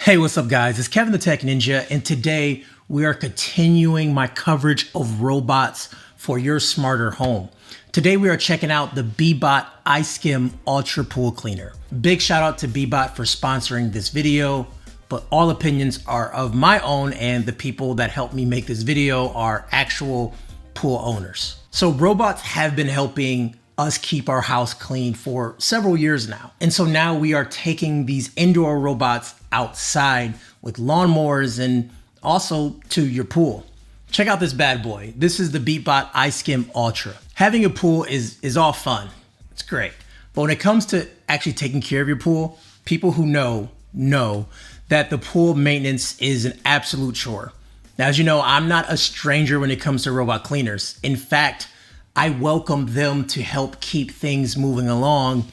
Hey, what's up guys? It's Kevin the Tech Ninja, and today we are continuing my coverage of robots for your smarter home. Today we are checking out the Beatbot iSkim Ultra Pool Cleaner. Big shout out to Beatbot for sponsoring this video, but all opinions are of my own and the people that helped me make this video are actual pool owners. So robots have been helping us keep our house clean for several years now. And so now we are taking these indoor robots outside with lawnmowers and also to your pool. Check out this bad boy. This is the Beatbot iSkim Ultra. Having a pool is all fun. It's great. But when it comes to actually taking care of your pool, people who know that the pool maintenance is an absolute chore. Now, as you know, I'm not a stranger when it comes to robot cleaners. In fact, I welcome them to help keep things moving along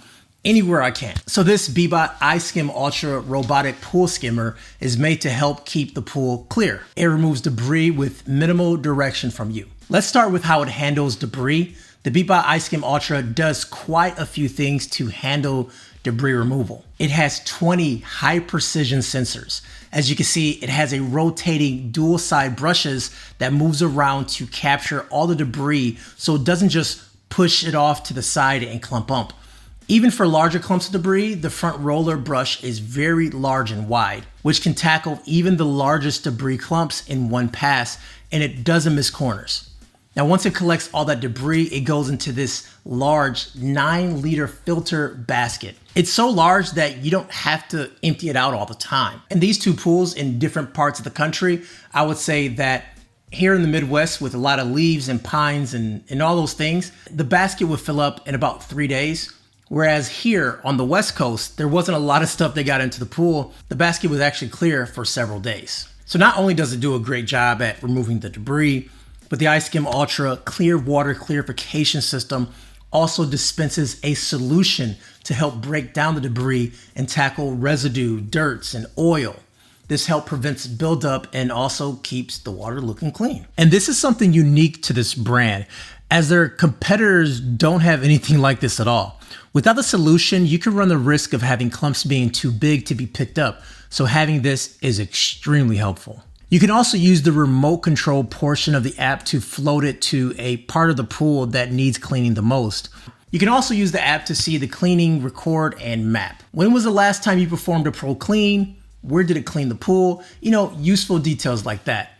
anywhere I can. So this Beatbot iSkim Ultra robotic pool skimmer is made to help keep the pool clear. It removes debris with minimal direction from you. Let's start with how it handles debris. The Beatbot iSkim Ultra does quite a few things to handle debris removal. It has 20 high precision sensors. As you can see, it has a rotating dual side brushes that moves around to capture all the debris so it doesn't just push it off to the side and clump up. Even for larger clumps of debris, the front roller brush is very large and wide, which can tackle even the largest debris clumps in one pass, and it doesn't miss corners. Now, once it collects all that debris, it goes into this large 9-liter filter basket. It's so large that you don't have to empty it out all the time. And these two pools in different parts of the country, I would say that here in the Midwest with a lot of leaves and pines and all those things, the basket would fill up in about 3 days. Whereas here on the West Coast, there wasn't a lot of stuff that got into the pool. The basket was actually clear for several days. So not only does it do a great job at removing the debris, but the iSkim Ultra clear water clarification system also dispenses a solution to help break down the debris and tackle residue, dirts, and oil. This help prevents buildup and also keeps the water looking clean. And this is something unique to this brand, as their competitors don't have anything like this at all. Without the solution, you can run the risk of having clumps being too big to be picked up, so having this is extremely helpful. You can also use the remote control portion of the app to float it to a part of the pool that needs cleaning the most. You can also use the app to see the cleaning, record, and map. When was the last time you performed a pro clean? Where did it clean the pool? Useful details like that.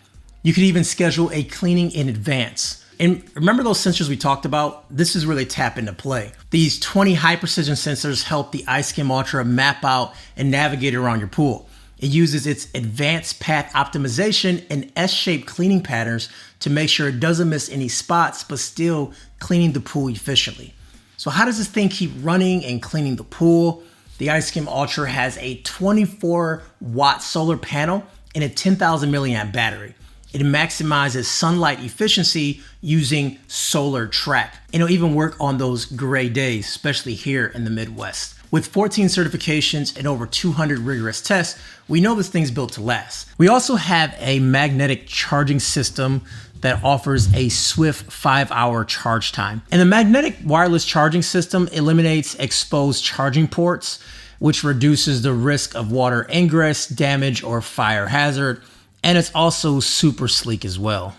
You could even schedule a cleaning in advance. And remember those sensors we talked about? This is really tap into play. These 20 high precision sensors help the iSkim Ultra map out and navigate around your pool. It uses its advanced path optimization and S-shaped cleaning patterns to make sure it doesn't miss any spots, but still cleaning the pool efficiently. So how does this thing keep running and cleaning the pool? The iSkim Ultra has a 24-watt solar panel and a 10,000 milliamp battery. It maximizes sunlight efficiency using solar track. And it'll even work on those gray days, especially here in the Midwest. With 14 certifications and over 200 rigorous tests, we know this thing's built to last. We also have a magnetic charging system that offers a swift 5-hour charge time. And the magnetic wireless charging system eliminates exposed charging ports, which reduces the risk of water ingress, damage, or fire hazard. And it's also super sleek as well.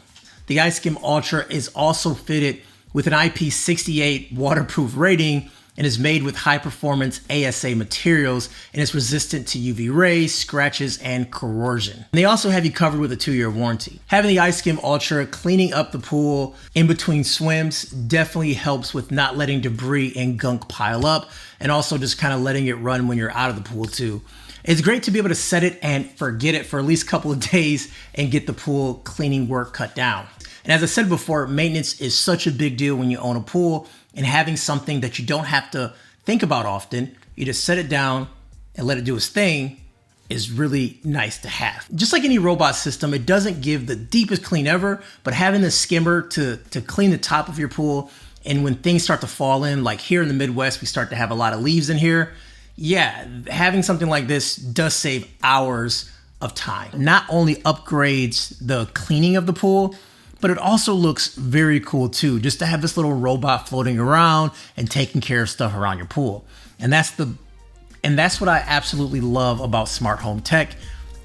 The iSkim Ultra is also fitted with an IP68 waterproof rating and is made with high performance ASA materials and is resistant to UV rays, scratches, and corrosion. And they also have you covered with a 2-year warranty. Having the iSkim Ultra cleaning up the pool in between swims definitely helps with not letting debris and gunk pile up, and also just kind of letting it run when you're out of the pool too. It's great to be able to set it and forget it for at least a couple of days and get the pool cleaning work cut down. And as I said before, maintenance is such a big deal when you own a pool, and having something that you don't have to think about often, you just set it down and let it do its thing, is really nice to have. Just like any robot system, it doesn't give the deepest clean ever, but having the skimmer to clean the top of your pool, and when things start to fall in, like here in the Midwest, we start to have a lot of leaves in here. Yeah, having something like this does save hours of time. Not only upgrades the cleaning of the pool, but it also looks very cool too, just to have this little robot floating around and taking care of stuff around your pool. And that's what I absolutely love about smart home tech.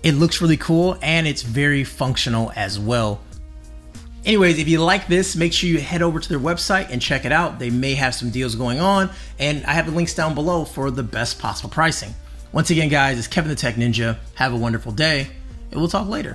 It looks really cool and it's very functional as well. Anyways, if you like this, make sure you head over to their website and check it out. They may have some deals going on, and I have the links down below for the best possible pricing. Once again, guys, it's Kevin the Tech Ninja. Have a wonderful day, and we'll talk later.